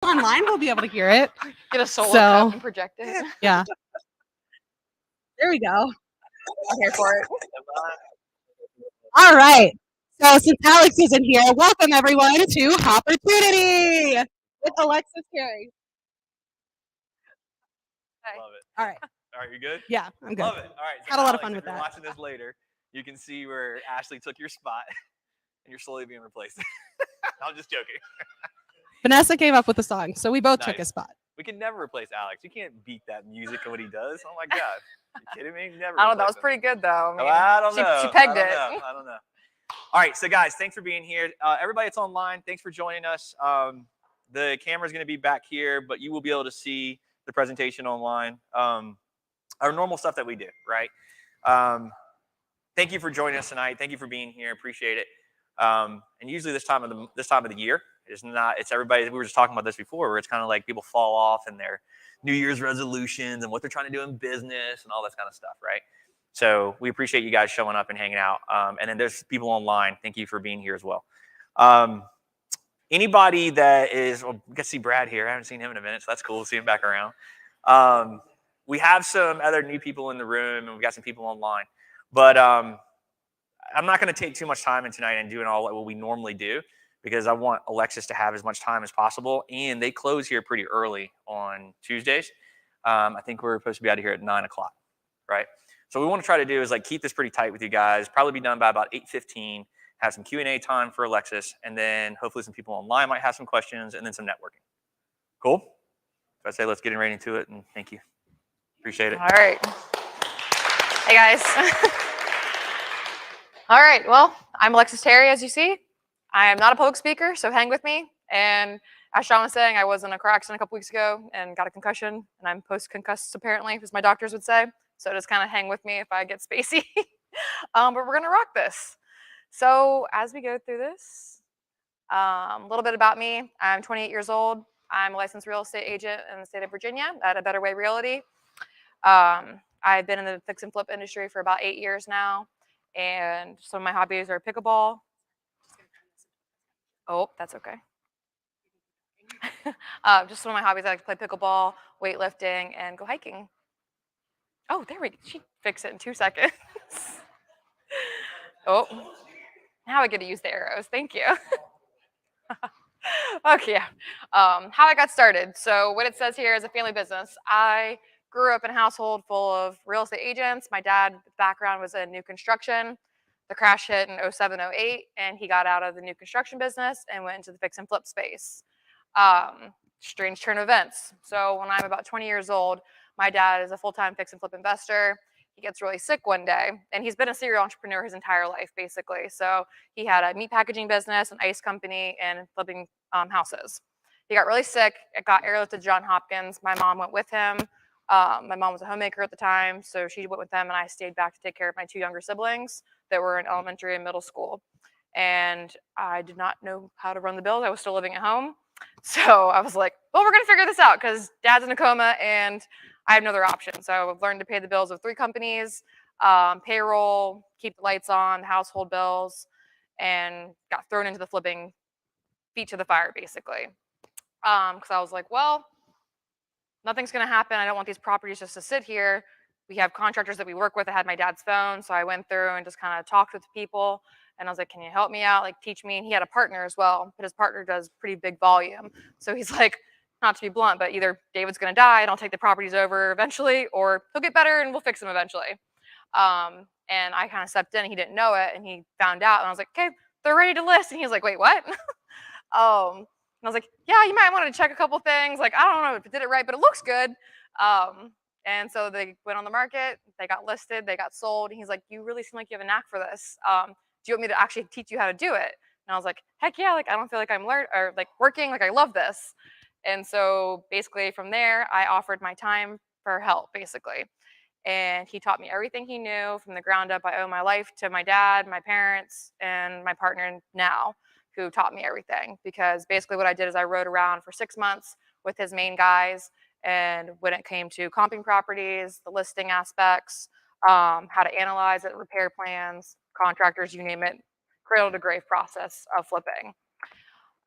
online will be able to hear it. Get a solo cup and project it. Yeah. There we go. I'm here for it. All right. So since Alex isn't here, welcome everyone to Hopportunity with Alexis Carey. Love it. All right. All right, you good? Yeah, I'm good. Love it. All right. So Had a lot of Alex, fun if with you're that. watching this later, you can see where Ashley took your spot, and you're slowly being replaced. I'm just joking. Vanessa came up with the song, so we both took a Nice. spot. We can never replace Alex. You can't beat that music and what he does. Oh my god. You kidding me? Never. I don't know. That replace was him. pretty good, though. I mean, I don't know. She pegged I don't it. know. I don't know. All right, so guys, thanks for being here. Everybody that's online, thanks for joining us. The camera's going to be back here, but you will be able to see the presentation online. Our normal stuff that we do, right? Thank you for joining us tonight. Thank you for being here. Appreciate it. And usually this time of the year is not. It's everybody. We were just talking about this before, where it's kind of like people fall off in their New Year's resolutions and what they're trying to do in business and all this kind of stuff, right? So we appreciate you guys showing up and hanging out. And then there's people online. Thank you for being here as well. Anybody that is, well, we get to see Brad here. I haven't seen him in a minute, so that's cool. We'll see him back around. We have some other new people in the room, and we got some people online. But I'm not going to take too much time in tonight and doing all what we normally do, because I want Alexis to have as much time as possible. And they close here pretty early on Tuesdays. I think we're supposed to be out of here at 9 o'clock, right? So what we want to try to do is like keep this pretty tight with you guys. Probably be done by about 8:15. Have some Q&A time for Alexis, and then hopefully some people online might have some questions, and then some networking. Cool? So I say let's get right into it, and thank you. Appreciate it. All right. Hey, guys. All right. Well, I'm Alexis Terry, as you see. I am not a public speaker, so hang with me. And as Sean was saying, I was in a car accident a couple weeks ago and got a concussion, and I'm post-concussed, apparently, as my doctors would say. So just kind of hang with me if I get spacey. But we're going to rock this. So as we go through this, a little bit about me. I'm 28 years old. I'm a licensed real estate agent in the state of Virginia at A Better Way Realty. I've been in the fix and flip industry for about 8 years now. And some of my hobbies are pickleball. Oh, that's okay. Just some of my hobbies, I like to play pickleball, weightlifting, and go hiking. Oh, there we go. She fixed it in 2 seconds. Oh, now I get to use the arrows. Thank you. Okay, yeah. How I got started. So what it says here is a family business. I grew up in a household full of real estate agents. My dad's background was in new construction. The crash hit in 07, 08, and he got out of the new construction business and went into the fix and flip space. Strange turn of events. So when I'm about 20 years old, my dad is a full-time fix and flip investor. He gets really sick one day, and he's been a serial entrepreneur his entire life, basically. So he had a meat packaging business, an ice company, and flipping houses. He got really sick. It got airlifted to Johns Hopkins. My mom went with him. My mom was a homemaker at the time, so she went with them, and I stayed back to take care of my 2 younger siblings that were in elementary and middle school. And I did not know how to run the bills. I was still living at home. So I was like, well, we're going to figure this out because dad's in a coma and I have no other option. So I've learned to pay the bills of 3 companies, payroll, keep the lights on, household bills, and got thrown into the flipping feet to the fire, basically. Because I was like, well, nothing's going to happen. I don't want these properties just to sit here. We have contractors that we work with. I had my dad's phone, so I went through and just kind of talked with people. And I was like, can you help me out? Like, teach me. And he had a partner as well, but his partner does pretty big volume. So he's like, not to be blunt, but either David's going to die and I'll take the properties over eventually, or he'll get better and we'll fix them eventually. And I kind of stepped in and he didn't know it. And he found out and I was like, okay, they're ready to list. And he was like, wait, what? And I was like, yeah, you might want to check a couple things. Like, I don't know if it did it right, but it looks good. And so they went on the market, they got listed, they got sold. And he's like, you really seem like you have a knack for this. Do you want me to actually teach you how to do it? And I was like, heck yeah, like I don't feel like I'm working, like I love this. And so basically from there, I offered my time for help, basically. And he taught me everything he knew from the ground up. I owe my life to my dad, my parents, and my partner now, who taught me everything. Because basically what I did is I rode around for 6 months with his main guys. And when it came to comping properties, the listing aspects, how to analyze it, repair plans, contractors, you name it, cradle to grave process of flipping.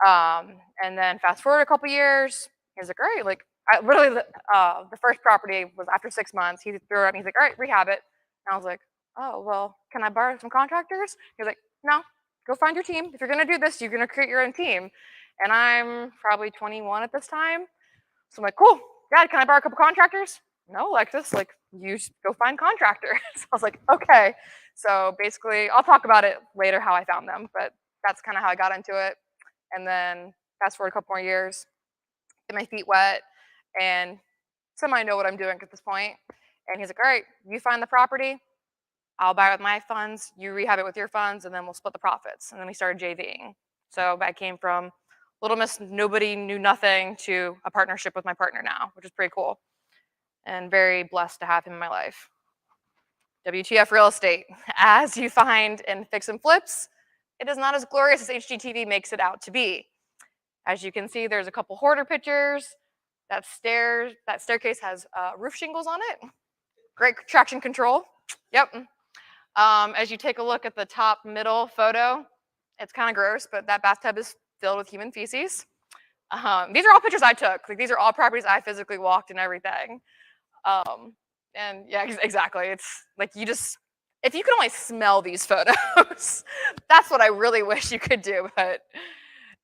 And then fast forward a couple years, he's like, all right, like I literally the first property was after 6 months. He threw it up and he's like, all right, rehab it. And I was like, oh well, can I borrow some contractors? He's like, no, go find your team. If you're gonna do this, you're gonna create your own team. And I'm probably 21 at this time. So I'm like, cool, Dad, can I borrow a couple contractors? No, Alexis, like you go find contractors. So I was like, okay. So basically, I'll talk about it later how I found them, but that's kind of how I got into it. And then fast forward a couple more years, get my feet wet, and semi know what I'm doing at this point. And he's like, all right, you find the property, I'll buy it with my funds, you rehab it with your funds, and then we'll split the profits. And then we started JVing. So I came from Little Miss Nobody Knew Nothing to a partnership with my partner now, which is pretty cool. And very blessed to have him in my life. WTF real estate. As you find in fix and flips, it is not as glorious as HGTV makes it out to be. As you can see, there's a couple hoarder pictures. That staircase has roof shingles on it. Great traction control. Yep. As you take a look at the top middle photo, it's kind of gross, but that bathtub is filled with human feces. These are all pictures I took. Like these are all properties I physically walked and everything. And yeah, exactly. It's like if you could only smell these photos, that's what I really wish you could do. But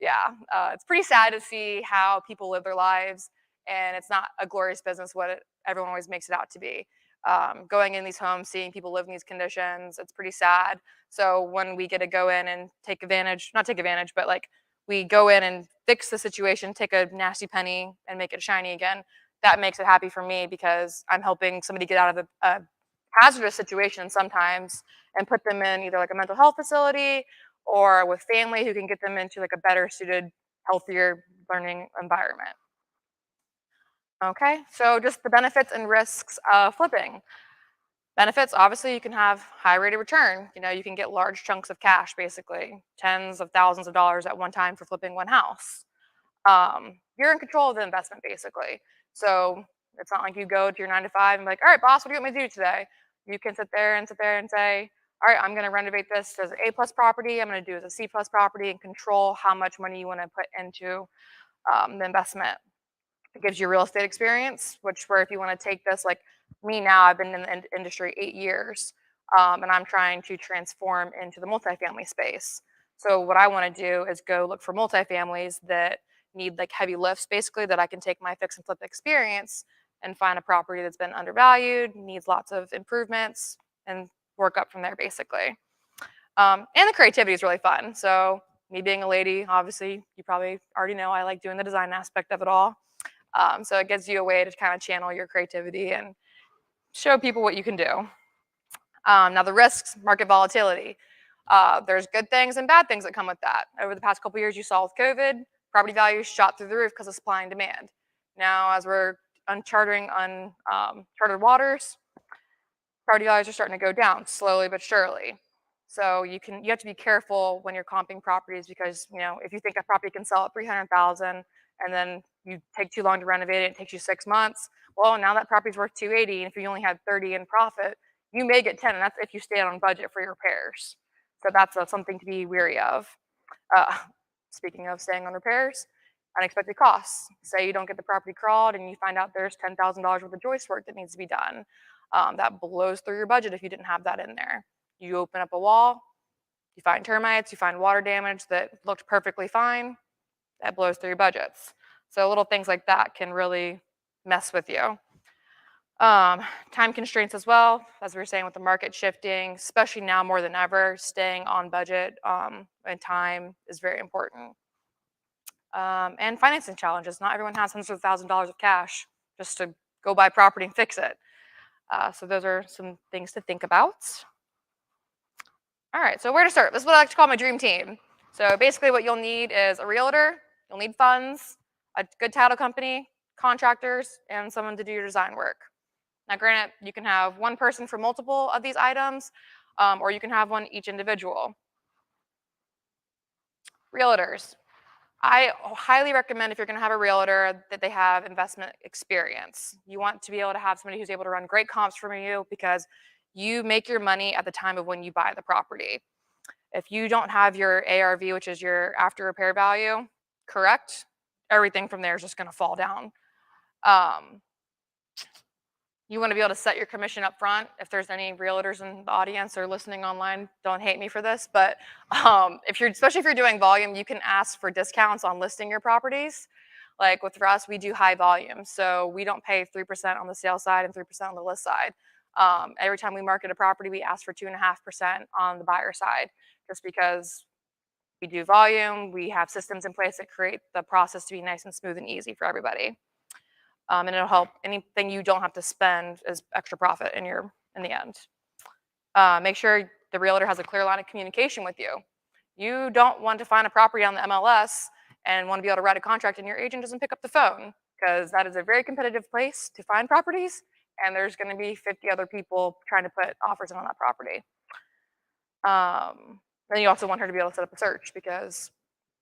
yeah, it's pretty sad to see how people live their lives, and it's not a glorious business what everyone always makes it out to be. Going in these homes, seeing people live in these conditions, it's pretty sad. So when we get to go in and not take advantage, but like we go in and fix the situation, take a nasty penny and make it shiny again, that makes it happy for me because I'm helping somebody get out of a hazardous situation sometimes and put them in either like a mental health facility or with family who can get them into like a better suited, healthier learning environment. Okay, so just the benefits and risks of flipping. Benefits, obviously, you can have high rate of return. You know, you can get large chunks of cash, basically, tens of thousands of dollars at one time for flipping one house. You're in control of the investment, basically. So it's not like you go to your 9 to 5 and be like, all right, boss, what do you want me to do today? You can sit there and say, all right, I'm going to renovate this as an A+ property. I'm going to do it as a C+ property and control how much money you want to put into the investment. It gives you real estate experience, where if you want to take this, like me now, I've been in the industry 8 years, and I'm trying to transform into the multifamily space. So what I want to do is go look for multifamilies that need like heavy lifts, basically, that I can take my fix and flip experience and find a property that's been undervalued, needs lots of improvements, and work up from there, basically. And the creativity is really fun. So me being a lady, obviously, you probably already know I like doing the design aspect of it all. So it gives you a way to kind of channel your creativity and show people what you can do. Now the risks, market volatility. There's good things and bad things that come with that. Over the past couple of years, you saw with COVID, property values shot through the roof because of supply and demand. Now, as we're uncharted waters, property values are starting to go down slowly but surely. So you have to be careful when you're comping properties because if you think a property can sell at 300,000 and then you take too long to renovate it, it takes you 6 months. Well, now that property's worth 280, and if you only had 30 in profit, you may get 10, and that's if you stay on budget for your repairs. So that's something to be wary of. Uh, Speaking of staying on repairs, unexpected costs. Say you don't get the property crawled and you find out there's $10,000 worth of joist work that needs to be done. That blows through your budget if you didn't have that in there. You open up a wall, you find termites, you find water damage that looked perfectly fine, that blows through your budgets. So little things like that can really mess with you. Time constraints as well, as we were saying with the market shifting, especially now more than ever, staying on budget and time is very important. And financing challenges. Not everyone has hundreds of thousands of dollars of cash just to go buy property and fix it. So those are some things to think about. All right, so where to start? This is what I like to call my dream team. So basically what you'll need is a realtor, you'll need funds, a good title company, contractors, and someone to do your design work. Now granted, you can have one person for multiple of these items, or you can have one each individual. Realtors. I highly recommend if you're going to have a realtor that they have investment experience. You want to be able to have somebody who's able to run great comps for you because you make your money at the time of when you buy the property. If you don't have your ARV, which is your after repair value, correct, everything from there is just going to fall down. Um, you want to be able to set your commission up front. If there's any realtors in the audience or listening online, don't hate me for this, but especially if you're doing volume, you can ask for discounts on listing your properties. Like with us, we do high volume, so we don't pay 3% on the sales side and 3% on the list side. Every time we market a property, we ask for 2.5% on the buyer side, just because we do volume. We have systems in place that create the process to be nice and smooth and easy for everybody. And it'll help. Anything you don't have to spend is extra profit in the end. Make sure the realtor has a clear line of communication with you. You don't want to find a property on the MLS and want to be able to write a contract and your agent doesn't pick up the phone, because that is a very competitive place to find properties, and there's going to be 50 other people trying to put offers in on that property. Then you also want her to be able to set up a search, because,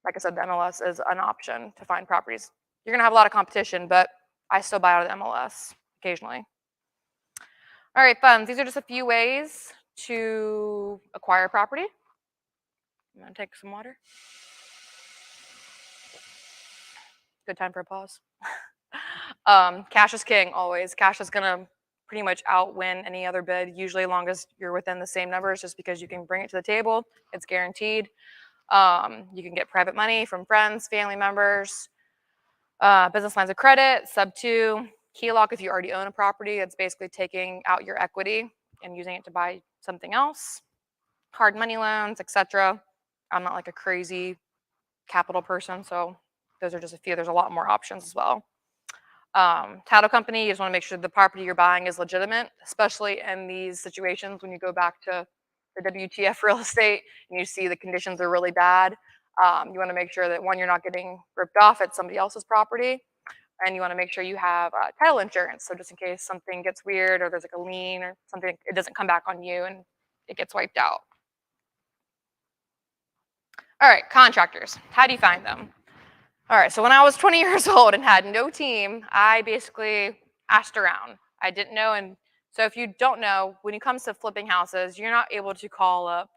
like I said, the MLS is an option to find properties. You're going to have a lot of competition, but I still buy out of the MLS occasionally. All right, funds. These are just a few ways to acquire property. I'm going to take some water. Good time for a pause. Cash is king, always. Cash is going to pretty much outwin any other bid, usually as long as you're within the same numbers, just because you can bring it to the table. It's guaranteed. You can get private money from friends, family members, business lines of credit, sub 2, HELOC if you already own a property. It's basically taking out your equity and using it to buy something else. Hard money loans, etc. I'm not like a crazy capital person, so those are just a few. There's a lot more options as well. Title company, you just want to make sure the property you're buying is legitimate, especially in these situations when you go back to the WTF real estate and you see the conditions are really bad. You want to make sure that, one, you're not getting ripped off at somebody else's property, and you want to make sure you have title insurance, so just in case something gets weird or there's like a lien or something, it doesn't come back on you and it gets wiped out. All right, contractors. How do you find them? All right, so when I was 20 years old and had no team, I basically asked around. I didn't know, and so if you don't know, when it comes to flipping houses, you're not able to call up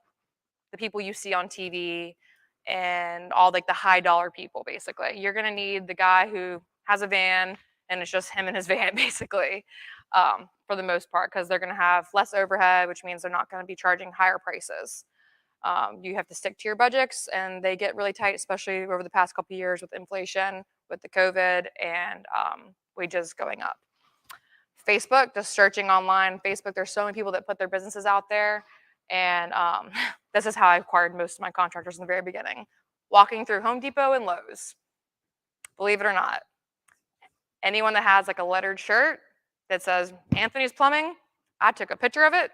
the people you see on TV and all like the high dollar people, basically. You're gonna need the guy who has a van and it's just him and his van, basically, for the most part, because they're gonna have less overhead, which means they're not gonna be charging higher prices. You have to stick to your budgets, and they get really tight, especially over the past couple of years with inflation, with the COVID, and wages going up. Facebook, just searching online. Facebook, there's so many people that put their businesses out there, and this is how I acquired most of my contractors in the very beginning. Walking through Home Depot and Lowe's. Believe it or not, anyone that has like a lettered shirt that says Anthony's Plumbing, I took a picture of it,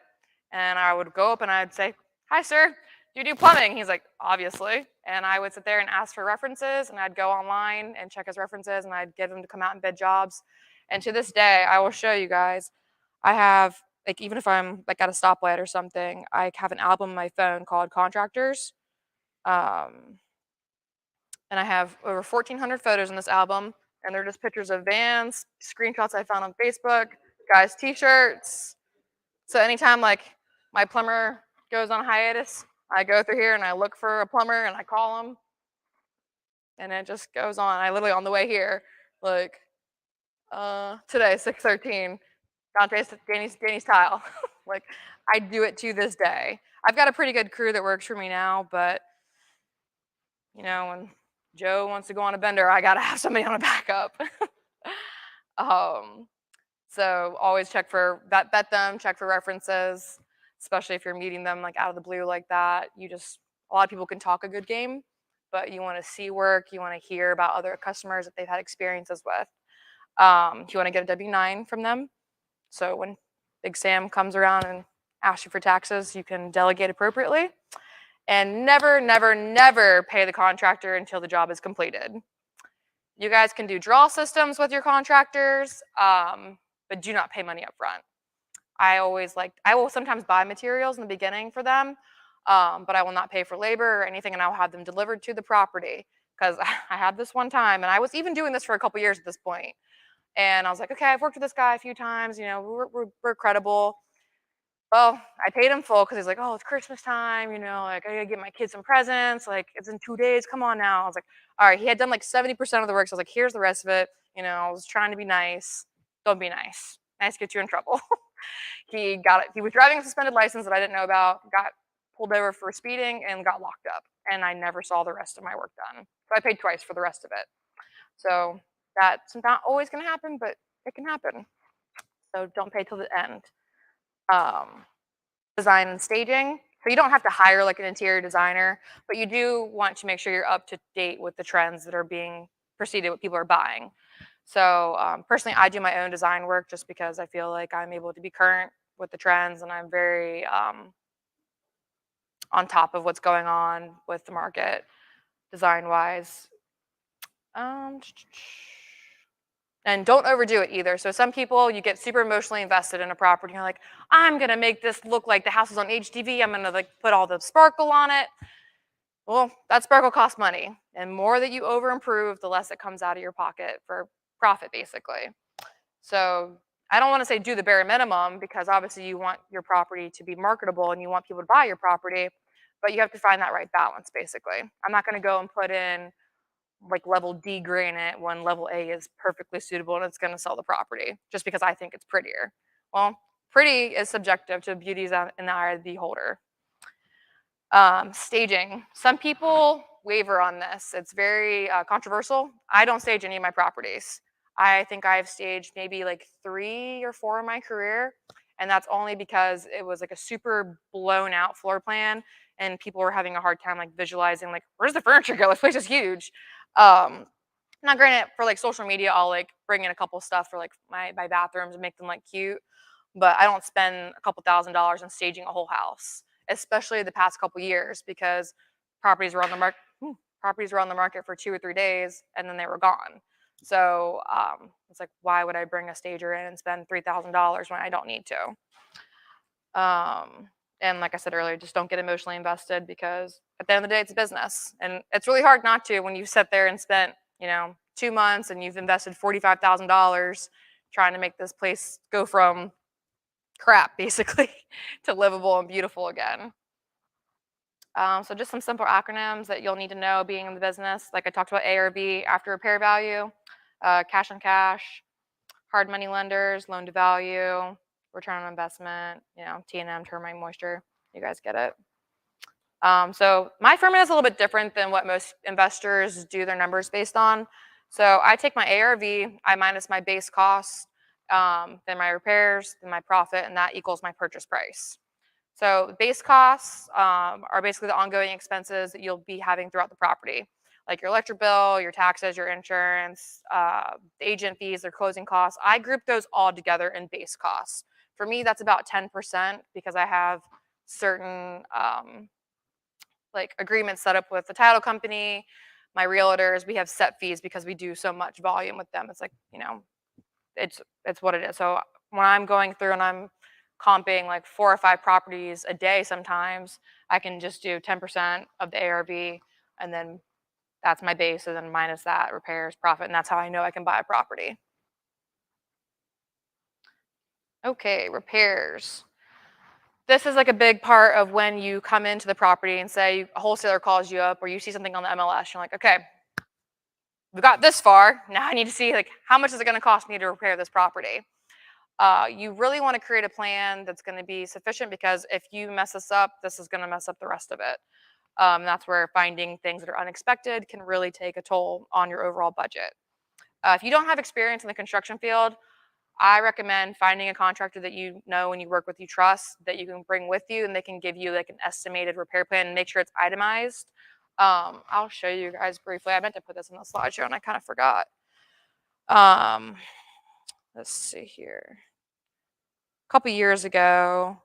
and I would go up and I'd say, "Hi, sir. Do you do plumbing?" He's like, "Obviously." And I would sit there and ask for references, and I'd go online and check his references, and I'd get him to come out and bid jobs. And to this day, I will show you guys, I have, like, even if I'm like at a stoplight or something, I have an album on my phone called Contractors. And I have over 1,400 photos in this album, and they're just pictures of vans, screenshots I found on Facebook, guys' t-shirts. So anytime like my plumber goes on hiatus, I go through here and I look for a plumber and I call him, and it just goes on. I literally, on the way here, like today, 6:13, Danny's tile. Like, I do it to this day. I've got a pretty good crew that works for me now, but you know, when Joe wants to go on a bender, I gotta have somebody on a backup. So always check for vet them, check for references, especially if you're meeting them like out of the blue like that. A lot of people can talk a good game, but you want to see work, you want to hear about other customers that they've had experiences with. You want to get a W-9 from them, so when Big Sam comes around and asks you for taxes, you can delegate appropriately. And never, never, never pay the contractor until the job is completed. You guys can do draw systems with your contractors, but do not pay money up front. I will sometimes buy materials in the beginning for them, but I will not pay for labor or anything, and I will have them delivered to the property. Because I had this one time, and I was even doing this for a couple years at this point. And I was like, okay, I've worked with this guy a few times, you know, we're credible. Well, I paid him full because he's like, oh, it's Christmas time, like I gotta get my kids some presents. Like it's in 2 days. Come on now. I was like, all right. He had done like 70% of the work. So I was like, here's the rest of it. I was trying to be nice. Don't be nice. Nice gets you in trouble. He got it. He was driving a suspended license that I didn't know about. Got pulled over for speeding and got locked up. And I never saw the rest of my work done. So I paid twice for the rest of it. So that's not always going to happen, but it can happen. So don't pay till the end. Um, Design and staging. So you don't have to hire like an interior designer, but you do want to make sure you're up to date with the trends that are being preceded, what people are buying. So personally, I do my own design work just because I feel like I'm able to be current with the trends and I'm very on top of what's going on with the market design wise. Um, And don't overdo it either. So some people, you get super emotionally invested in a property. You're like, I'm gonna make this look like the house is on HGTV. I'm gonna like put all the sparkle on it. Well, that sparkle costs money, and more that you over improve, the less it comes out of your pocket for profit, basically. So I don't want to say do the bare minimum because obviously you want your property to be marketable and you want people to buy your property, but you have to find that right balance, basically. I'm not gonna go and put in like level D granite when level A is perfectly suitable and it's going to sell the property just because I think it's prettier. Well, pretty is subjective to beauty's in the eye of the beholder. Staging. Some people waver on this. It's very controversial. I don't stage any of my properties. I think I've staged maybe like 3 or 4 in my career, and that's only because it was like a super blown out floor plan, and people were having a hard time like visualizing like where's the furniture go? This place is huge. Now, granted, for like social media, I'll like bring in a couple stuff for like my bathrooms and make them like cute, but I don't spend a couple $1,000s on staging a whole house, especially the past couple years because properties were on the market. Properties were on the market for 2 or 3 days and then they were gone. So it's like, why would I bring a stager in and spend $3,000 when I don't need to? And like I said earlier, just don't get emotionally invested because at the end of the day, it's a business, and it's really hard not to when you sit there and spent 2 months and you've invested $45,000 trying to make this place go from crap basically to livable and beautiful again. So just some simple acronyms that you'll need to know being in the business. Like I talked about ARV, after repair value, cash on cash, hard money lenders, loan to value, return on investment, T&M, termite moisture. You guys get it. So my firm is a little bit different than what most investors do their numbers based on. So I take my ARV, I minus my base costs, then my repairs, then my profit, and that equals my purchase price. So base costs are basically the ongoing expenses that you'll be having throughout the property, like your electric bill, your taxes, your insurance, the agent fees, their closing costs. I group those all together in base costs. For me, that's about 10% because I have certain like agreements set up with the title company, my realtors. We have set fees because we do so much volume with them. It's like it's what it is. So when I'm going through and I'm comping like 4 or 5 properties a day sometimes, I can just do 10% of the ARV and then that's my base and then minus that repairs, profit, and that's how I know I can buy a property. Okay, repairs. This is like a big part of when you come into the property and say a wholesaler calls you up or you see something on the MLS, you're like, okay, we got this far. Now I need to see like how much is it going to cost me to repair this property. You really want to create a plan that's going to be sufficient because if you mess this up, this is going to mess up the rest of it. That's where finding things that are unexpected can really take a toll on your overall budget. If you don't have experience in the construction field, I recommend finding a contractor that you know and you work with, you trust, that you can bring with you, and they can give you like an estimated repair plan and make sure it's itemized. I'll show you guys briefly. I meant to put this in the slideshow and I kind of forgot. Let's see here. A couple years ago,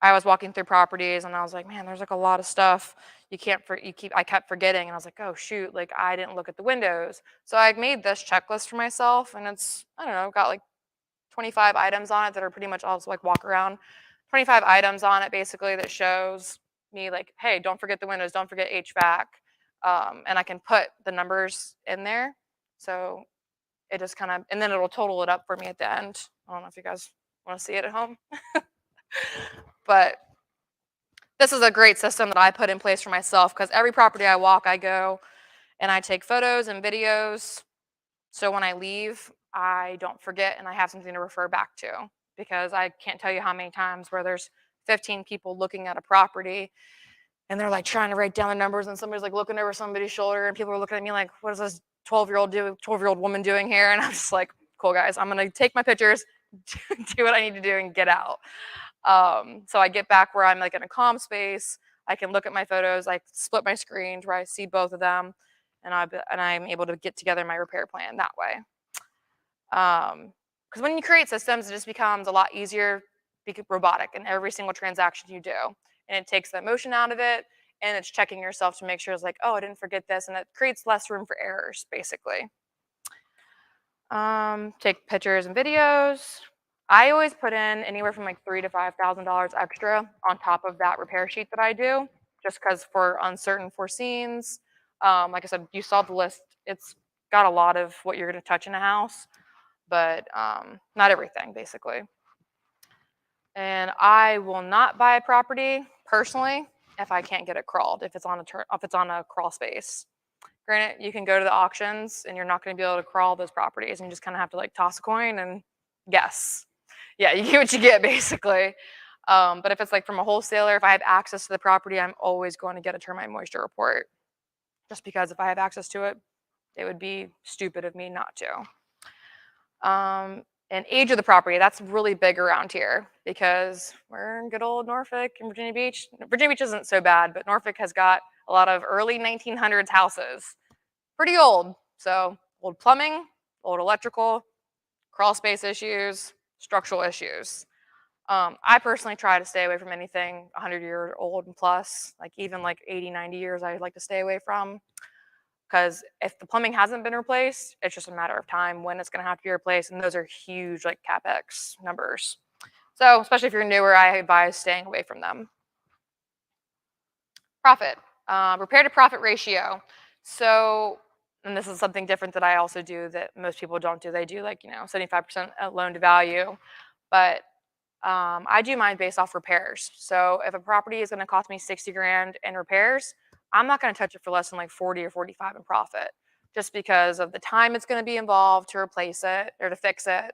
I was walking through properties and I was like, man, there's like a lot of stuff I kept forgetting. And I was like, oh shoot, like I didn't look at the windows. So I made this checklist for myself and it's, I don't know, got like 25 items on it that are pretty much also like walk around. 25 items on it basically that shows me like, hey, don't forget the windows, don't forget HVAC. And I can put the numbers in there. So it just kind of, and then it'll total it up for me at the end. I don't know if you guys want to see it at home. But this is a great system that I put in place for myself because every property I walk, I go and I take photos and videos. So when I leave, I don't forget and I have something to refer back to, because I can't tell you how many times where there's 15 people looking at a property and they're like trying to write down the numbers and somebody's like looking over somebody's shoulder and people are looking at me like, what is this 12-year-old woman doing here? And I'm just like, cool guys, I'm gonna take my pictures, do what I need to do and get out. So I get back where I'm like in a calm space. I can look at my photos. I split my screens where I see both of them, and I'm able to get together my repair plan that way. Because when you create systems, it just becomes a lot easier, robotic in every single transaction you do, and it takes the emotion out of it, and it's checking yourself to make sure it's like, oh, I didn't forget this, and it creates less room for errors, basically. Take pictures and videos. I always put in anywhere from like $3,000 to $5,000 extra on top of that repair sheet that I do, just because for uncertain foreseens. Like I said, you saw the list. It's got a lot of what you're going to touch in a house, but not everything, basically. And I will not buy a property personally if I can't get it crawled. If it's on a crawl space. Granted, you can go to the auctions and you're not going to be able to crawl those properties, and you just kind of have to like toss a coin and guess. Yeah, you get what you get, basically. But if it's like from a wholesaler, if I have access to the property, I'm always going to get a termite moisture report, just because if I have access to it, it would be stupid of me not to. And age of the property, that's really big around here because we're in good old Norfolk and Virginia Beach. Virginia Beach isn't so bad, but Norfolk has got a lot of early 1900s houses. Pretty old. So old plumbing, old electrical, crawl space issues, structural issues. I personally try to stay away from anything 100 years old and plus, like even like 80, 90 years, I'd like to stay away from. Because if the plumbing hasn't been replaced, it's just a matter of time when it's going to have to be replaced. And those are huge, like CapEx numbers. So, especially if you're newer, I advise staying away from them. Profit, repair to profit ratio. So, and this is something different that I also do that most people don't do. They do like, 75% loan to value. But I do mine based off repairs. So if a property is going to cost me 60 grand in repairs, I'm not going to touch it for less than like 40 or 45 in profit, just because of the time it's going to be involved to replace it or to fix it,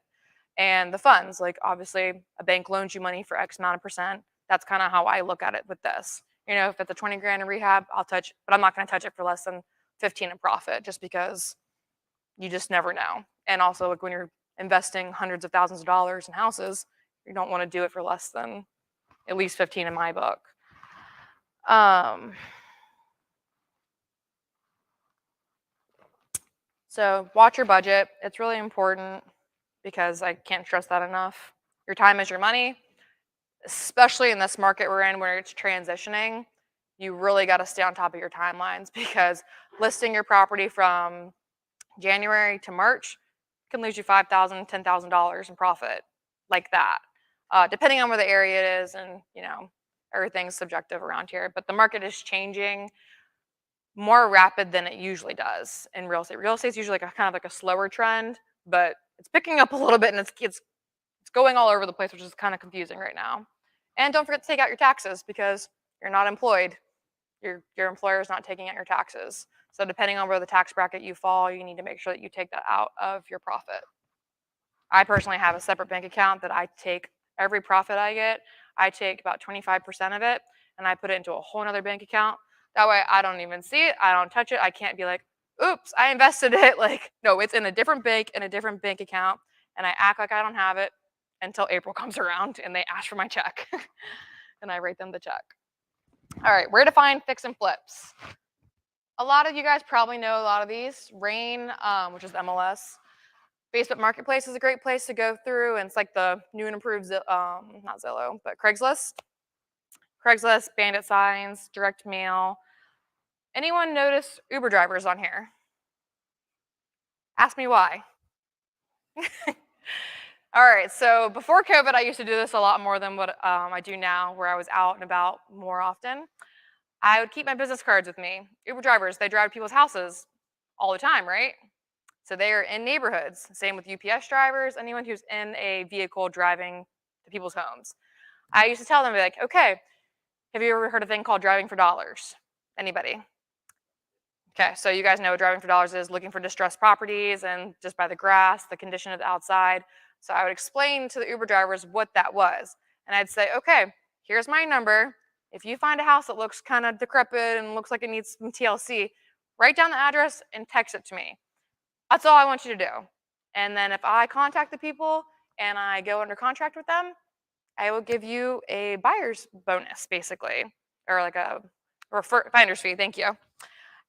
and the funds. Like obviously, a bank loans you money for X amount of percent. That's kind of how I look at it with this. If it's a 20 grand in rehab, I'll touch, but I'm not going to touch it for less than 15 in profit, just because you just never know. And also, like when you're investing hundreds of thousands of dollars in houses, you don't want to do it for less than at least 15 in my book. So watch your budget. It's really important because I can't stress that enough. Your time is your money, especially in this market we're in where it's transitioning. You really got to stay on top of your timelines, because listing your property from January to March can lose you $5,000, $10,000 in profit, like that. Depending on where the area is, and everything's subjective around here. But the market is changing more rapid than it usually does in real estate. Real estate is usually like kind of like a slower trend, but it's picking up a little bit, and it's going all over the place, which is kind of confusing right now. And don't forget to take out your taxes, because you're not employed. Your employer is not taking out your taxes. So depending on where the tax bracket you fall, you need to make sure that you take that out of your profit. I personally have a separate bank account that I take every profit I get. I take about 25% of it and I put it into a whole other bank account. That way I don't even see it. I don't touch it. I can't be like, oops, I invested it. Like, no, it's in a different bank, in a different bank account. And I act like I don't have it until April comes around and they ask for my check. And I write them the check. All right, where to find fix and flips. A lot of you guys probably know a lot of these. Rain, which is MLS. Facebook Marketplace is a great place to go through, and it's like the new and improved, not Zillow, but Craigslist. Craigslist, Bandit Signs, direct mail. Anyone notice Uber drivers on here? Ask me why. All right, so before COVID, I used to do this a lot more than what I do now, where I was out and about more often. I would keep my business cards with me. Uber drivers, they drive to people's houses all the time, right? So they are in neighborhoods. Same with UPS drivers, anyone who's in a vehicle driving to people's homes. I used to tell them, like, okay, have you ever heard of a thing called driving for dollars? Anybody? Okay, so you guys know what driving for dollars is, looking for distressed properties and just by the grass, the condition of the outside. So I would explain to the Uber drivers what that was. And I'd say, okay, here's my number. If you find a house that looks kind of decrepit and looks like it needs some TLC, write down the address and text it to me. That's all I want you to do. And then if I contact the people and I go under contract with them, I will give you a buyer's bonus, basically, or like a finder's fee. Thank you.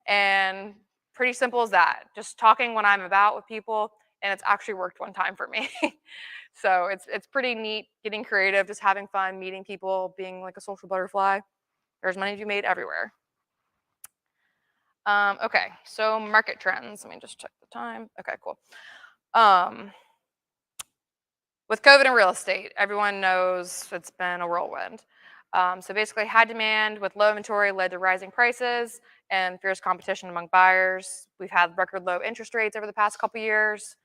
And pretty simple as that. Just talking what I'm about with people, and it's actually worked one time for me. So it's pretty neat getting creative, just having fun, meeting people, being like a social butterfly. There's money to be made everywhere. Okay, so market trends. Let me just check the time. Okay, cool. With COVID and real estate, everyone knows it's been a whirlwind. So basically, high demand with low inventory led to rising prices and fierce competition among buyers. We've had record low interest rates over the past couple years,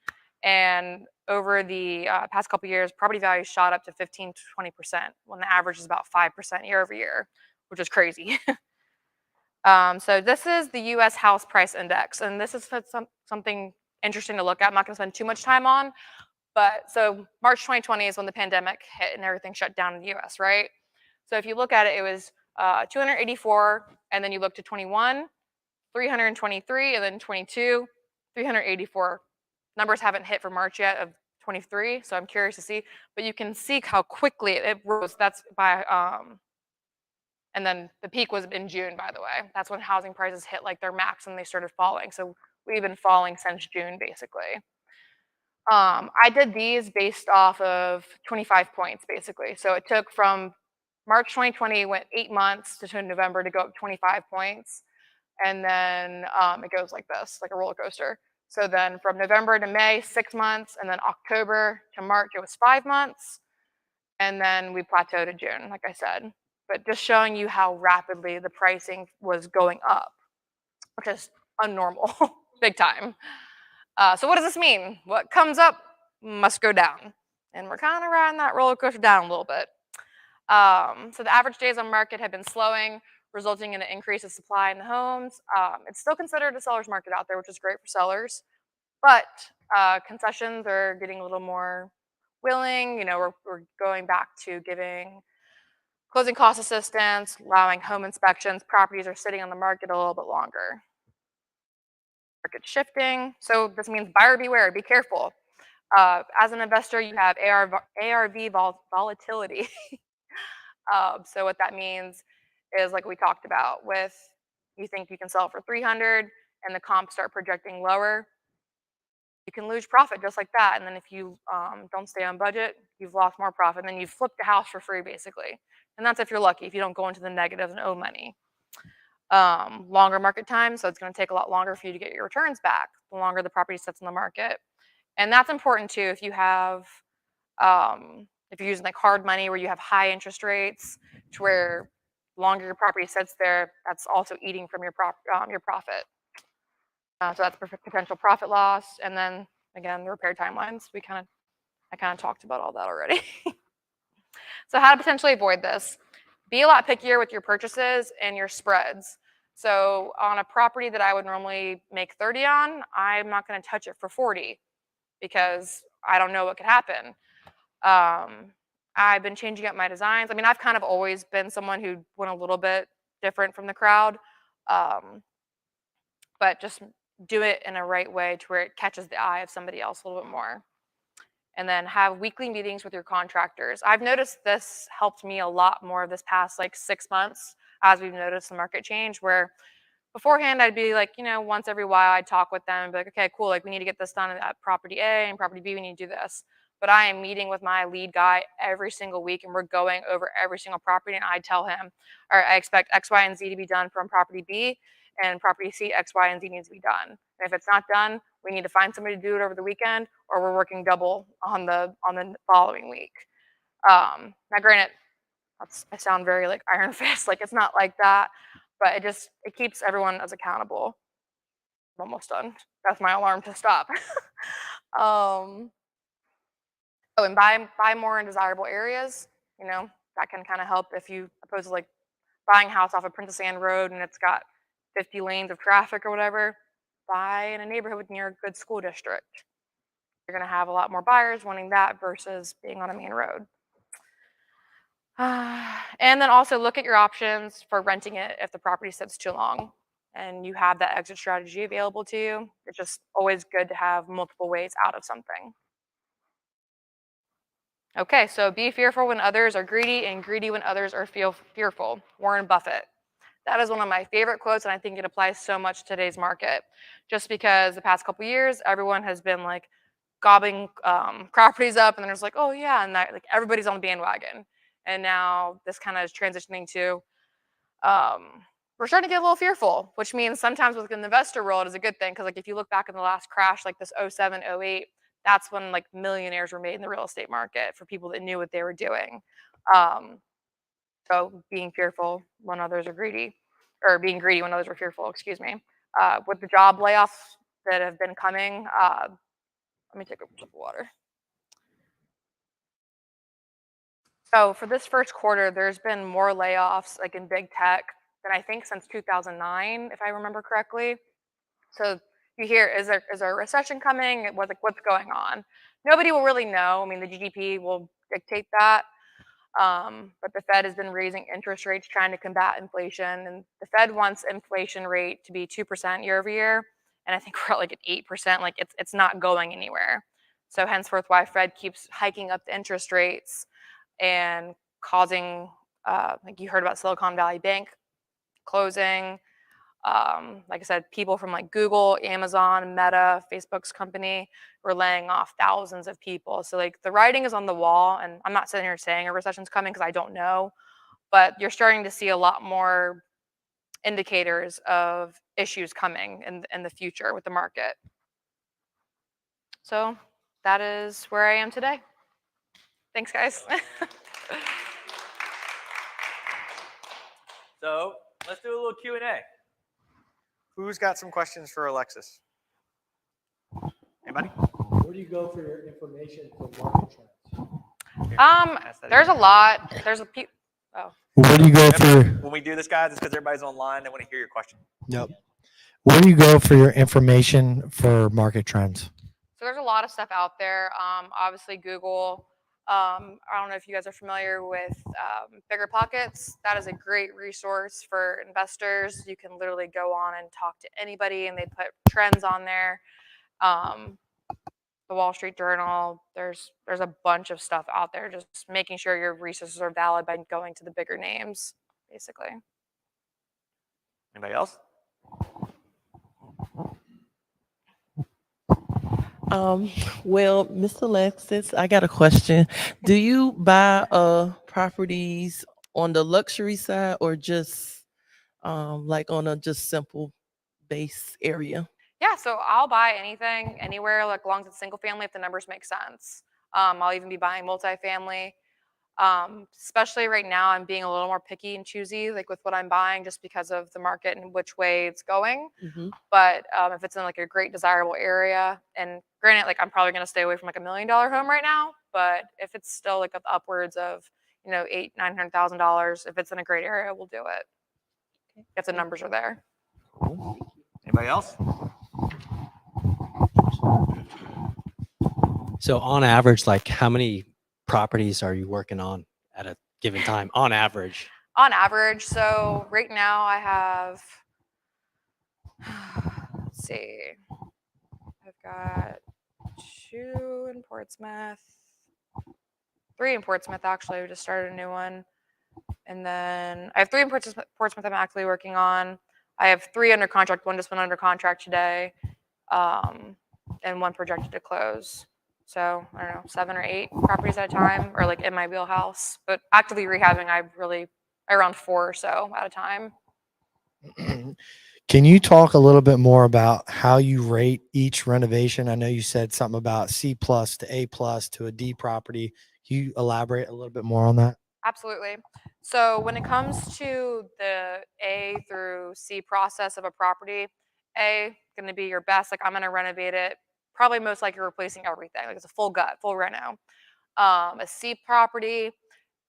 and over the past couple years, property values shot up to 15 to 20%, when the average is about 5% year over year, which is crazy. So this is the U.S. House Price Index, and this is something interesting to look at. I'm not going to spend too much time on, but so March 2020 is when the pandemic hit and everything shut down in the U.S., right? So if you look at it, it was 284, and then you look to 21, 323, and then 22, 384. Numbers haven't hit for March yet of 23, so I'm curious to see. But you can see how quickly it rose. That's by and then the peak was in June, by the way. That's when housing prices hit like their max and they started falling. So we've been falling since June, basically. I did these based off of 25 points, basically. So it took from March 2020, went 8 months to November to go up 25 points. And then it goes like this, like a roller coaster. So then from November to May, 6 months. And then October to March, it was 5 months. And then we plateaued in June, like I said. But just showing you how rapidly the pricing was going up, which is unnormal, big time. So what does this mean? What comes up must go down. And we're kind of riding that roller coaster down a little bit. So the average days on market have been slowing, resulting in an increase of supply in the homes. It's still considered a seller's market out there, which is great for sellers. But concessions are getting a little more willing. You know, we're going back to giving closing cost assistance, allowing home inspections. Properties are sitting on the market a little bit longer. Market shifting. So this means buyer beware, be careful. As an investor, you have ARV volatility. So what that means is like we talked about with you think you can sell it for 300 and the comps start projecting lower, you can lose profit just like that. And then if you don't stay on budget, you've lost more profit. And then you've flipped the house for free, basically. And that's if you're lucky, if you don't go into the negatives and owe money. Longer market time, so it's going to take a lot longer for you to get your returns back the longer the property sits in the market. And that's important too if you have if you're using like hard money where you have high interest rates, to where longer your property sits there, that's also eating from your profit. So that's potential profit loss, and then again the repair timelines. I kind of talked about all that already. So how to potentially avoid this? Be a lot pickier with your purchases and your spreads. So on a property that I would normally make 30 on, I'm not going to touch it for 40 because I don't know what could happen. I've been changing up my designs. I mean, I've kind of always been someone who went a little bit different from the crowd, but just do it in a right way to where it catches the eye of somebody else a little bit more. And then have weekly meetings with your contractors. I've noticed this helped me a lot more this past like 6 months as we've noticed the market change, where beforehand I'd be like, you know, once every while I'd talk with them and be like, okay, cool, like we need to get this done at property A and property B, we need to do this. But I am meeting with my lead guy every single week and we're going over every single property, and I tell him, all right, I expect X, Y, and Z to be done from property B, and property C, X, Y, and Z needs to be done. And if it's not done, we need to find somebody to do it over the weekend, or we're working double on the following week. Now, granted, I sound very like iron fist, like it's not like that, but it keeps everyone as accountable. I'm almost done. That's my alarm to stop. Oh, and buy more in desirable areas. You know, that can kind of help if you opposed to like buying a house off of Princess Anne Road and it's got 50 lanes of traffic or whatever. Buy in a neighborhood near a good school district. You're going to have a lot more buyers wanting that versus being on a main road. And then also look at your options for renting it if the property sits too long and you have that exit strategy available to you. It's just always good to have multiple ways out of something. Okay, so be fearful when others are greedy and greedy when others are fearful. Warren Buffett. That is one of my favorite quotes, and I think it applies so much to today's market. Just because the past couple years, everyone has been like gobbing properties up, and then there's like, oh yeah, and that, like everybody's on the bandwagon. And now this kind of is transitioning to we're starting to get a little fearful, which means sometimes within the investor world is a good thing because like if you look back in the last crash, like this 07, 08, that's when like millionaires were made in the real estate market for people that knew what they were doing. So being fearful when others are greedy, or being greedy when others are fearful, excuse me. With the job layoffs that have been coming, let me take a sip of water. So for this first quarter, there's been more layoffs like in big tech than I think since 2009, if I remember correctly. So you hear, is there a recession coming? What's going on? Nobody will really know. I mean, the GDP will dictate that. But the Fed has been raising interest rates trying to combat inflation, and the Fed wants inflation rate to be 2% year over year, and I think we're at like at 8%. Like it's not going anywhere. So henceforth, why Fed keeps hiking up the interest rates and causing, like you heard about Silicon Valley Bank closing. Like I said, people from like Google, Amazon, Meta, Facebook's company were laying off thousands of people. So like the writing is on the wall, and I'm not sitting here saying a recession's coming because I don't know, but you're starting to see a lot more indicators of issues coming in the future with the market. So that is where I am today. Thanks, guys. So let's do a little Q&A. Who's got some questions for Alexis? Anybody? Where do you go for your information for market trends? There's a lot. Oh. Where do you go for? When we do this, guys, it's because everybody's online. They want to hear your question. Yep. Where do you go for your information for market trends? So there's a lot of stuff out there. Obviously, Google. I don't know if you guys are familiar with Bigger Pockets. That is a great resource for investors. You can literally go on and talk to anybody, and they put trends on there. The Wall Street Journal. There's a bunch of stuff out there. Just making sure your resources are valid by going to the bigger names, basically. Anybody else? Well, Mr. Alexis, I got a question. Do you buy properties on the luxury side or just like on a just simple base area? Yeah, so I'll buy anything, anywhere, like long as it's single family, if the numbers make sense. I'll even be buying multifamily. Especially right now, I'm being a little more picky and choosy, like with what I'm buying, just because of the market and which way it's going. Mm-hmm. But if it's in like a great desirable area, and granted, like I'm probably gonna stay away from like $1 million home right now. But if it's still like upwards of $800,000-$900,000, if it's in a great area, we'll do it. If the numbers are there. Anybody else? So on average, like how many properties are you working on at a given time on average? On average, so right now I have, let's see, I've got 2 in Portsmouth, 3 in Portsmouth actually. We just started a new one, and then I have 3 in Portsmouth I'm actually working on. I have 3 under contract. One just went under contract today, and 1 projected to close. So I don't know, 7 or 8 properties at a time, or like in my wheelhouse. But actively rehabbing, around 4 or so at a time. Can you talk a little bit more about how you rate each renovation? I know you said something about C+ to A+ to a D property. Can you elaborate a little bit more on that? Absolutely. So when it comes to the A through C process of a property, A going to be your best. Like I'm going to renovate it. Probably most likely replacing everything. Like it's a full gut, full reno. A C property,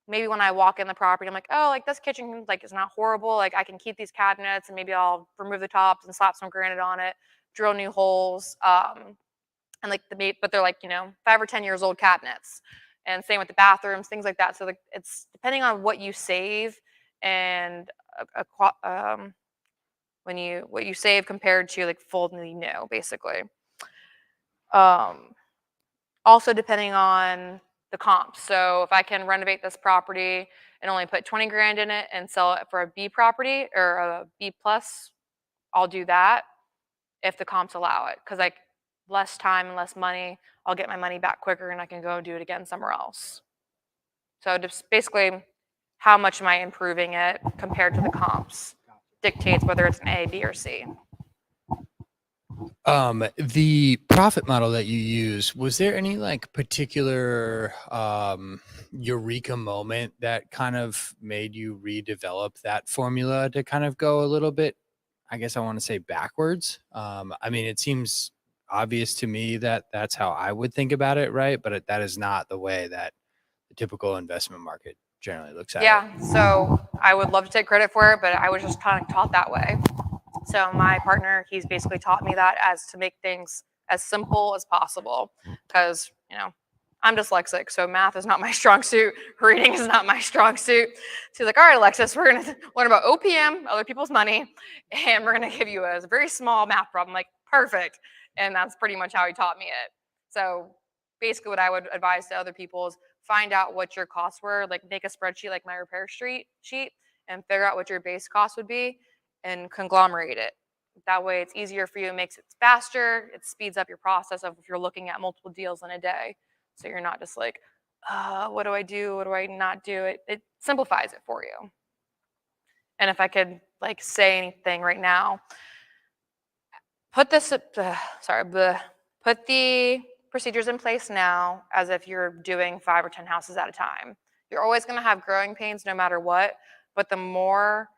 maybe when I walk in the property, I'm like, oh, like this kitchen like is not horrible. Like I can keep these cabinets and maybe I'll remove the tops and slap some granite on it, drill new holes. And like but they're like, 5 or 10 years old cabinets. And same with the bathrooms, things like that. So like it's depending on what you save and what you save compared to like fully new, basically. Also depending on the comps. So if I can renovate this property and only put 20 grand in it and sell it for a B property or a B plus, I'll do that if the comps allow it. Because like less time and less money, I'll get my money back quicker and I can go do it again somewhere else. So just basically how much am I improving it compared to the comps dictates whether it's an A, B, or C. The profit model that you use, was there any like particular eureka moment that kind of made you redevelop that formula to kind of go a little bit, I guess I want to say backwards? I mean, it seems obvious to me that that's how I would think about it, right? But that is not the way that the typical investment market generally looks at it. Yeah, so I would love to take credit for it, but I was just kind of taught that way. So my partner, he's basically taught me that as to make things as simple as possible because, I'm dyslexic, so math is not my strong suit. Reading is not my strong suit. So he's like, all right, Alexis, we're going to learn about OPM, other people's money, and we're going to give you a very small math problem. Like, perfect. And that's pretty much how he taught me it. So basically what I would advise to other people is find out what your costs were, like make a spreadsheet like my repair sheet and figure out what your base cost would be and conglomerate it. That way it's easier for you, it makes it faster, it speeds up your process of if you're looking at multiple deals in a day. So you're not just like, what do I do? What do I not do? It simplifies it for you. And if I could like say anything right now, put the procedures in place now as if you're doing 5 or 10 houses at a time. You're always going to have growing pains no matter what, but the more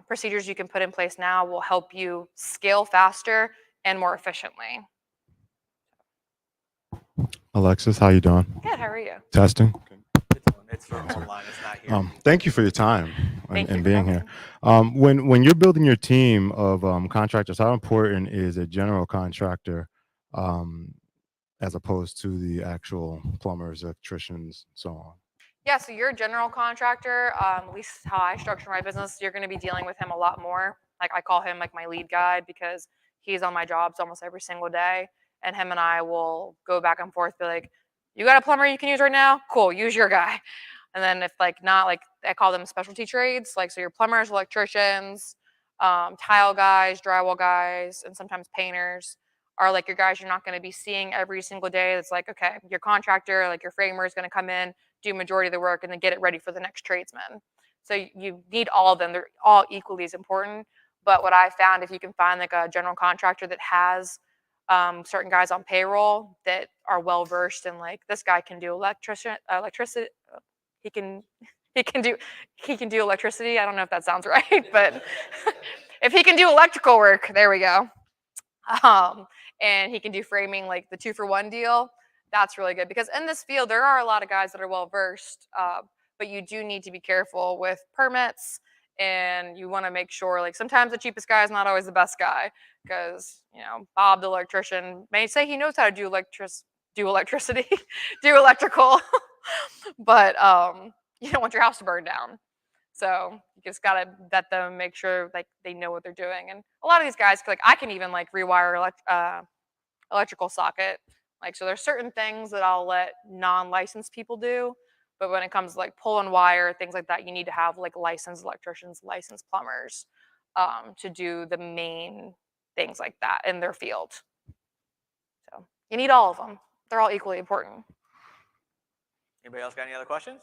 procedures you can put in place now will help you scale faster and more efficiently. Alexis, how you doing? Good, how are you? Testing. It's from online. It's not here. Thank you for your time Thank you and for being having here. When you're building your team of contractors, how important is a general contractor as opposed to the actual plumbers, electricians, so on? Yeah, so you're a general contractor. At least how I structure my business, you're going to be dealing with him a lot more. Like I call him like my lead guy because he's on my jobs almost every single day. And him and I will go back and forth, be like, you got a plumber you can use right now? Cool, use your guy. And then if like not, like I call them specialty trades. Like so your plumbers, electricians, tile guys, drywall guys, and sometimes painters are like your guys you're not going to be seeing every single day. It's like, okay, your contractor, like your framer is going to come in, do majority of the work, and then get it ready for the next tradesman. So you need all of them. They're all equally as important. But what I found, if you can find like a general contractor that has certain guys on payroll that are well versed in like this guy can do electricity. He can do electricity. I don't know if that sounds right, but if he can do electrical work, there we go. And he can do framing, like the 2-for-1 deal. That's really good because in this field there are a lot of guys that are well versed, but you do need to be careful with permits, and you want to make sure like sometimes the cheapest guy is not always the best guy because Bob the electrician may say he knows how to do electricity, do electrical, but you don't want your house to burn down. So you just gotta vet them, make sure like they know what they're doing. And a lot of these guys, like I can even like rewire electrical socket. Like so, there's certain things that I'll let non-licensed people do, but when it comes to like pulling wire, things like that, you need to have like licensed electricians, licensed plumbers to do the main things like that in their field. So you need all of them. They're all equally important. Anybody else got any other questions?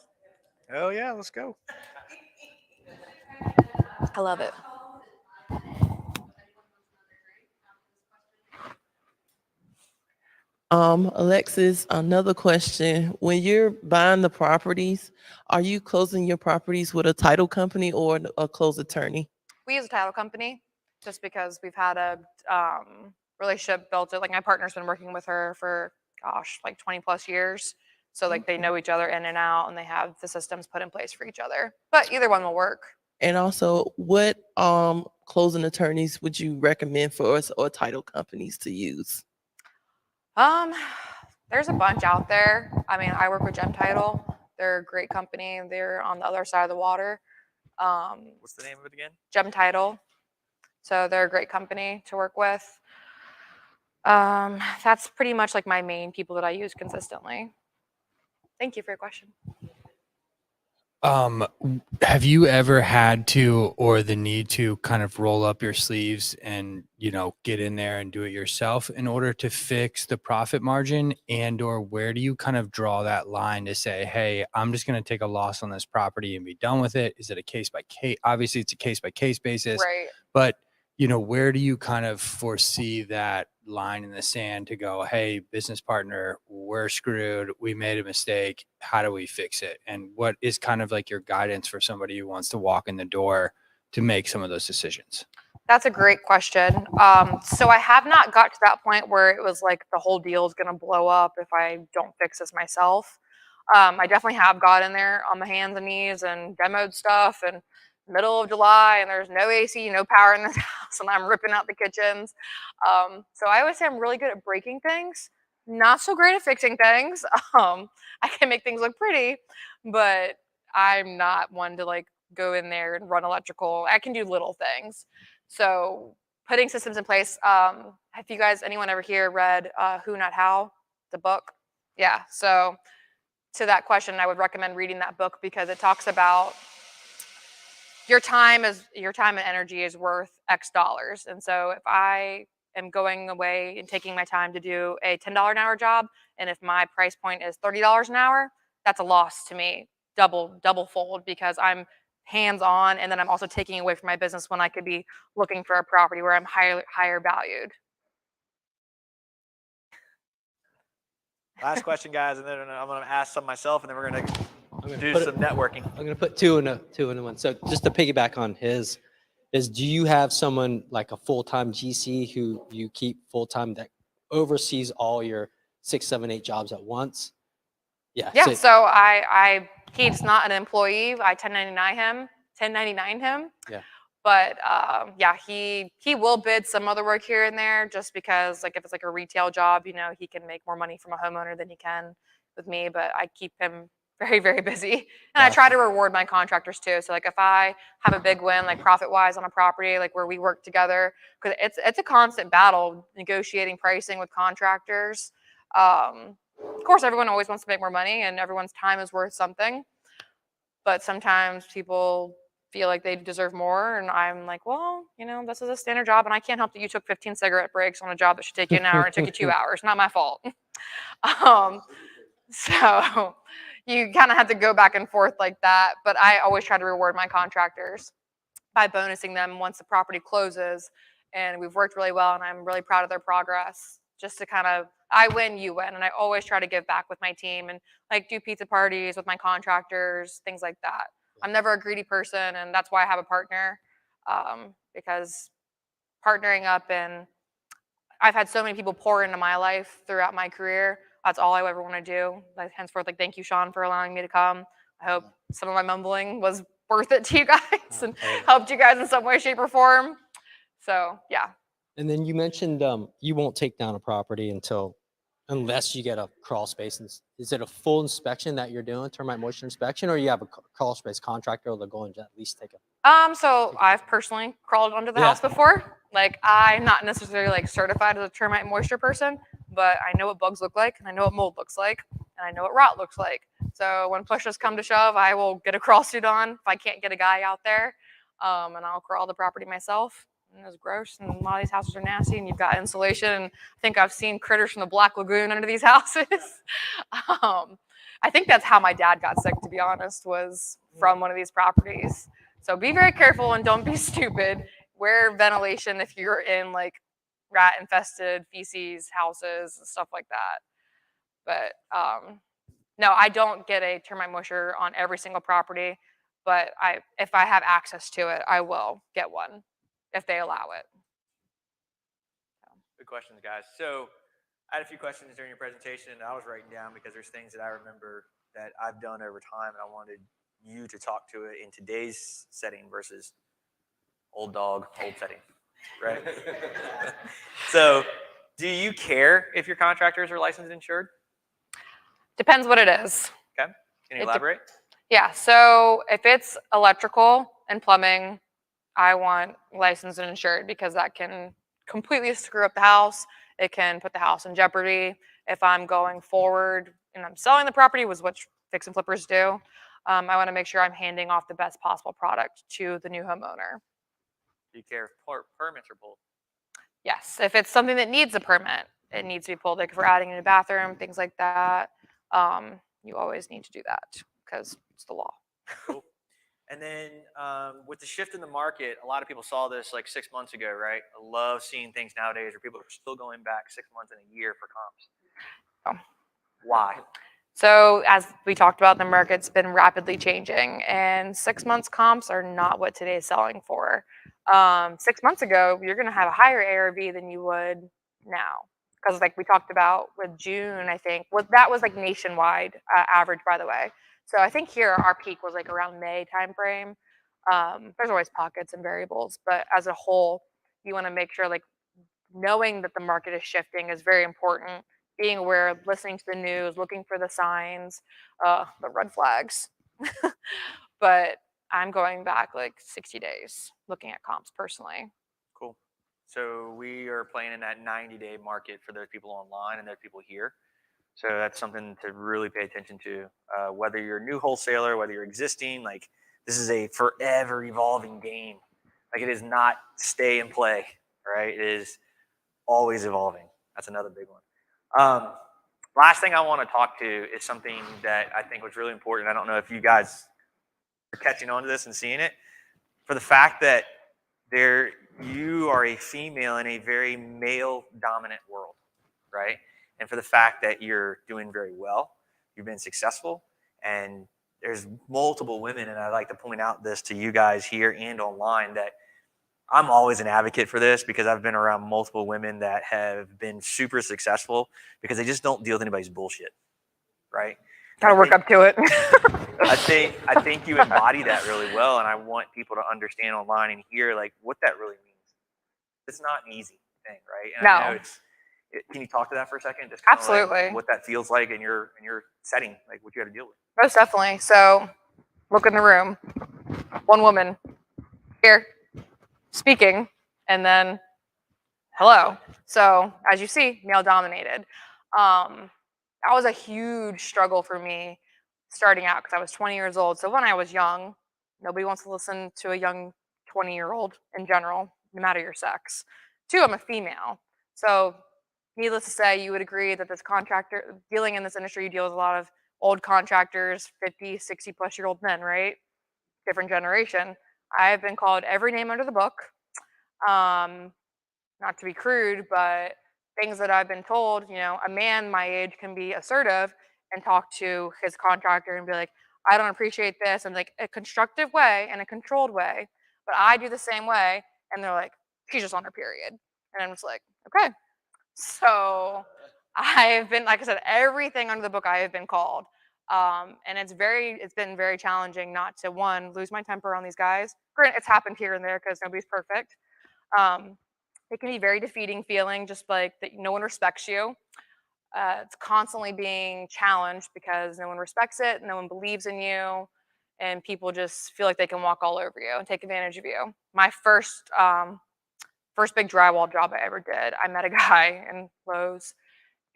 Oh yeah, let's go. I love it. Alexis, another question. When you're buying the properties, are you closing your properties with a title company or a close attorney? We use a title company just because we've had a relationship built. Like my partner's been working with her for, gosh, like 20 plus years. So like they know each other in and out, and they have the systems put in place for each other. But either one will work. And also, what closing attorneys would you recommend for us or title companies to use? There's a bunch out there. I mean, I work with Gem Title. They're a great company. They're on the other side of the water. What's the name of it again? Gem Title. So they're a great company to work with. That's pretty much like my main people that I use consistently. Thank you for your question. Have you ever had to or the need to kind of roll up your sleeves and, you know, get in there and do it yourself in order to fix the profit margin? And or where do you kind of draw that line to say, hey, I'm just going to take a loss on this property and be done with it? Is it a case by case? Obviously, it's a case by case basis, Right. but you know, where do you kind of foresee that line in the sand to go, hey, business partner, we're screwed. We made a mistake. How do we fix it? And what is kind of like your guidance for somebody who wants to walk in the door to make some of those decisions? That's a great question. So I have not got to that point where it was like the whole deal is going to blow up if I don't fix this myself. I definitely have got in there on my hands and knees and demoed stuff, and middle of July, and there's no AC, no power in this house, and I'm ripping out the kitchens. So I always say I'm really good at breaking things, not so great at fixing things. I can make things look pretty, but I'm not one to like go in there and run electrical. I can do little things. So putting systems in place. Have you guys, anyone ever here read Who Not How, the book? Yeah. So to that question, I would recommend reading that book because it talks about your time and energy is worth X dollars. And so if I am going away and taking my time to do a $10 an hour job, and if my price point is $30 an hour, that's a loss to me, double fold, because I'm hands on, and then I'm also taking away from my business when I could be looking for a property where I'm higher valued. Last question, guys, and then I'm going to ask some myself, and then we're going to do put some networking. I'm going to put two in one. So just to piggyback on his, do you have someone like a full-time GC who you keep full-time that oversees all your 6, 7, 8 jobs at once? Yeah. Yeah. So he's not an employee. I 1099 him. Yeah. But yeah, he will bid some other work here and there just because, like, if it's like a retail job, you know, he can make more money from a homeowner than he can with me. But I keep him very, very busy, and I try to reward my contractors too. So like, if I have a big win, like profit wise on a property, like where we work together, because it's a constant battle negotiating pricing with contractors. Of course, everyone always wants to make more money, and everyone's time is worth something. But sometimes people feel like they deserve more, and I'm like, well, you know, this is a standard job, and I can't help that you took 15 cigarette breaks on a job that should take you an hour and it took you 2 hours. Not my fault. So you kind of have to go back and forth like that. But I always try to reward my contractors by bonusing them once the property closes, and we've worked really well, and I'm really proud of their progress. Just to kind of, I win, you win, and I always try to give back with my team and like do pizza parties with my contractors, things like that. I'm never a greedy person, and that's why I have a partner, because partnering up, and I've had so many people pour into my life throughout my career. That's all I ever want to do. Like, henceforth, like, thank you, Sean, for allowing me to come. I hope some of my mumbling was worth it to you guys and helped you guys in some way, shape, or form. So yeah. And then you mentioned you won't take down a property unless you get a crawl space. Is it a full inspection that you're doing, termite moisture inspection, or you have a crawl space contractor that'll go and at least take a? So I've personally crawled under the house before. Like, I'm not necessarily like certified as a termite moisture person, but I know what bugs look like, and I know what mold looks like, and I know what rot looks like. So when push has come to shove, I will get a crawl suit on if I can't get a guy out there, and I'll crawl the property myself. And it's gross, and a lot of these houses are nasty, and you've got insulation, and I think I've seen critters from the Black Lagoon under these houses. I think that's how my dad got sick, to be honest, was from one of these properties. So be very careful and don't be stupid. Wear ventilation if you're in like rat infested feces houses and stuff like that. But no, I don't get a termite moisture on every single property, but if I have access to it, I will get one if they allow it. Good questions, guys. So I had a few questions during your presentation and I was writing down because there's things that I remember that I've done over time and I wanted you to talk to it in today's setting versus old dog, old setting, right? So, do you care if your contractors are licensed and insured? Depends what it is. Okay, can you It de- elaborate? Yeah, so if it's electrical and plumbing, I want licensed and insured because that can completely screw up the house. It can put the house in jeopardy. If I'm going forward and I'm selling the property, was what fix and flippers do. I want to make sure I'm handing off the best possible product to the new homeowner. Do you care if permits are pulled? Yes, if it's something that needs a permit, it needs to be pulled. Like if we're adding a new bathroom, things like that, you always need to do that because it's the law. Cool. And then with the shift in the market, a lot of people saw this like 6 months ago, right? I love seeing things nowadays where people are still going back 6 months and a year for comps. Oh. Why? So as we talked about, the market's been rapidly changing, and 6 months comps are not what today is selling for. 6 months ago, you're going to have a higher ARV than you would now, because like we talked about with June, I think that was like nationwide average, by the way. So I think here our peak was like around May timeframe. There's always pockets and variables, but as a whole, you want to make sure like knowing that the market is shifting is very important. Being aware, listening to the news, looking for the signs, the red flags. But I'm going back like 60 days looking at comps personally. Cool. So we are playing in that 90-day market for those people online and those people here. So that's something to really pay attention to. Whether you're a new wholesaler, whether you're existing, like this is a forever evolving game. Like it is not stay and play, right? It is always evolving. That's another big one. Last thing I want to talk to is something that I think was really important. I don't know if you guys are catching on to this and seeing it. For the fact that you are a female in a very male-dominant world, right? And for the fact that you're doing very well, you've been successful, and there's multiple women, and I like to point out this to you guys here and online that I'm always an advocate for this because I've been around multiple women that have been super successful because they just don't deal with anybody's bullshit, right? Gotta work up to it. I think you embody that really well, and I want people to understand online and hear like what that really means. It's not an easy thing, right? And I know can you talk to that for a second? Just Absolutely. like what that feels like in your setting, like what you got to deal with. Most definitely. So look in the room. One woman here speaking, and then hello. So as you see, male dominated. That was a huge struggle for me starting out because I was 20 years old. So when I was young, nobody wants to listen to a young 20-year-old in general, no matter your sex. Two, I'm a female. So needless to say, you would agree that this contractor, dealing in this industry, you deal with a lot of old contractors, 50, 60 plus year old men, right? Different generation. I've been called every name under the book. Not to be crude, but things that I've been told, a man my age can be assertive and talk to his contractor and be like, I don't appreciate this, and like a constructive way and a controlled way, but I do the same way, and they're like, she's just on her period. And I'm just like, okay. So I've been, like I said, everything under the book I have been called. And it's been very challenging not to, one, lose my temper on these guys. Granted, it's happened here and there because nobody's perfect. It can be very defeating feeling, just like that no one respects you. It's constantly being challenged because no one respects it, no one believes in you, and people just feel like they can walk all over you and take advantage of you. My first big drywall job I ever did, I met a guy in Lowe's,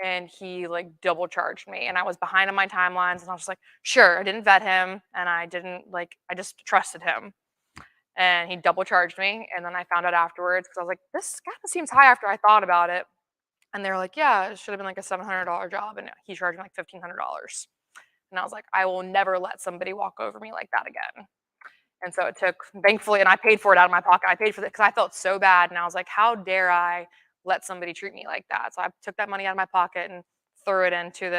and he like double charged me, and I was behind on my timelines, and I was just like, sure, I didn't vet him, and I just trusted him. And he double charged me, and then I found out afterwards because I was like, this kind of seems high after I thought about it. And they were like, yeah, it should have been like a $700 job, and he charged me like $1,500. And I was like, I will never let somebody walk over me like that again. And so it took, thankfully, and I paid for it out of my pocket. I paid for it because I felt so bad, and I was like, how dare I let somebody treat me like that? So I took that money out of my pocket and threw it into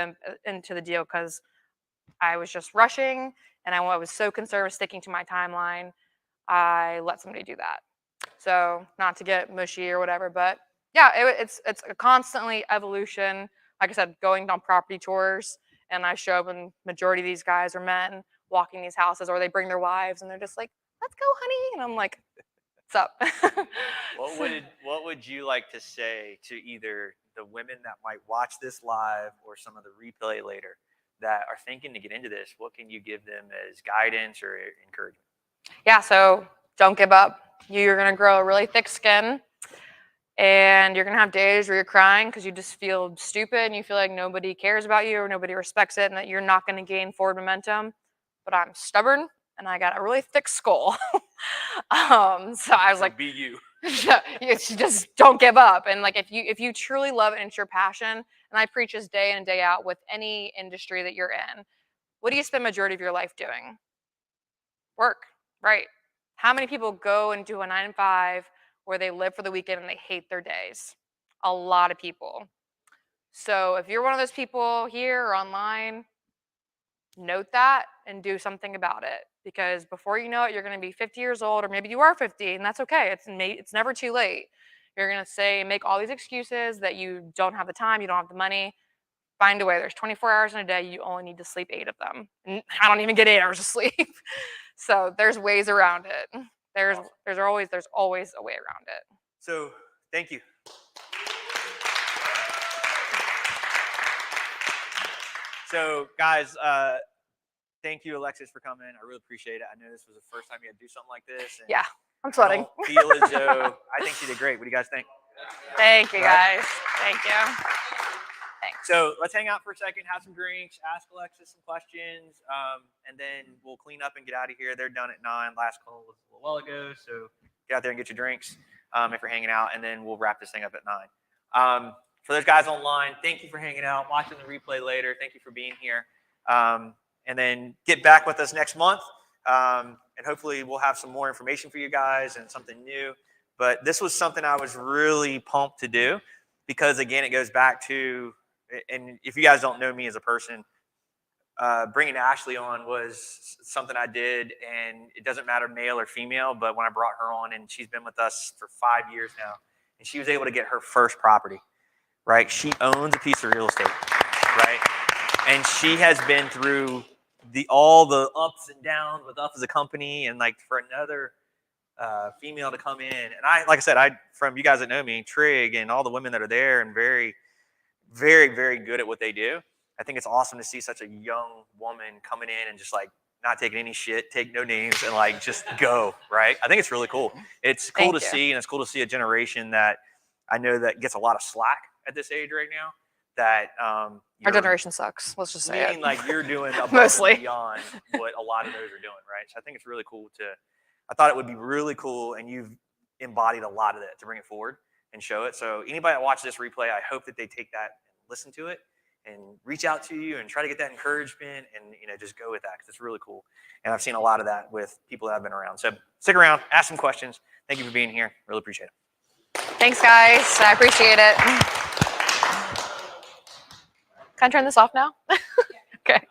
the deal because I was just rushing, and I was so concerned with sticking to my timeline. I let somebody do that. So not to get mushy or whatever, but yeah, it's a constantly evolution. Like I said, going on property tours, and I show up, and majority of these guys are men walking these houses, or they bring their wives, and they're just like, "Let's go, honey," and I'm like, "What's up?" What would you like to say to either the women that might watch this live or some of the replay later that are thinking to get into this? What can you give them as guidance or encouragement? Yeah, so don't give up. You're gonna grow a really thick skin, and you're gonna have days where you're crying because you just feel stupid and you feel like nobody cares about you or nobody respects it, and that you're not gonna gain forward momentum. But I'm stubborn and I got a really thick skull. So I was So like, be you. you just don't give up. And like if you truly love it and it's your passion, and I preach this day in and day out with any industry that you're in, what do you spend majority of your life doing? Work, right? How many people go and do a 9 to 5 where they live for the weekend and they hate their days? A lot of people. So if you're one of those people here or online, note that and do something about it, because before you know it, you're going to be 50 years old, or maybe you are 50, and that's okay. It's never too late. You're going to say, make all these excuses that you don't have the time, you don't have the money. Find a way. There's 24 hours in a day. You only need to sleep 8 of them. And I don't even get 8 hours of sleep. So there's ways around it. There's always a way around it. So thank you. So guys, thank you, Alexis, for coming. I really appreciate it. I know this was the first time you had to do something like this. And Yeah, I'm I sweating. don't feel as though I think she did great. What do you guys think? Thank you, Right? guys. Thank you. Thanks. So let's hang out for a second, have some drinks, ask Alexis some questions, and then we'll clean up and get out of here. They're done at 9. Last call was a little while ago, so get out there and get your drinks if you're hanging out, and then we'll wrap this thing up at 9. For those guys online, thank you for hanging out, watching the replay later. Thank you for being here. And then get back with us next month, and hopefully we'll have some more information for you guys and something new. But this was something I was really pumped to do because, again, it goes back to, and if you guys don't know me as a person, bringing Ashley on was something I did, and it doesn't matter male or female, but when I brought her on, and she's been with us for 5 years now, and she was able to get her first property, right? She owns a piece of real estate, right? And she has been through all the ups and downs with us as a company, and like for another female to come in, and like I said, from you guys that know me, Trig and all the women that are there, and very, very, very good at what they do. I think it's awesome to see such a young woman coming in and just like not taking any shit, take no names, and like just go, right? I think it's really cool. It's cool to see, and it's cool to see a generation that I know that gets a lot of slack at this age right now. That our generation sucks. Let's just say it. Like you're doing above Mostly and beyond what a lot of those are doing, right? So I think it's really cool I thought it would be really cool, and you've embodied a lot of that to bring it forward and show it. So anybody that watches this replay, I hope that they take that and listen to it and reach out to you and try to get that encouragement and just go with that, because it's really cool. And I've seen a lot of that with people that I've been around. So stick around, ask some questions. Thank you for being here. Really appreciate it. Thanks, guys. I appreciate it. Can I turn this off now? Okay.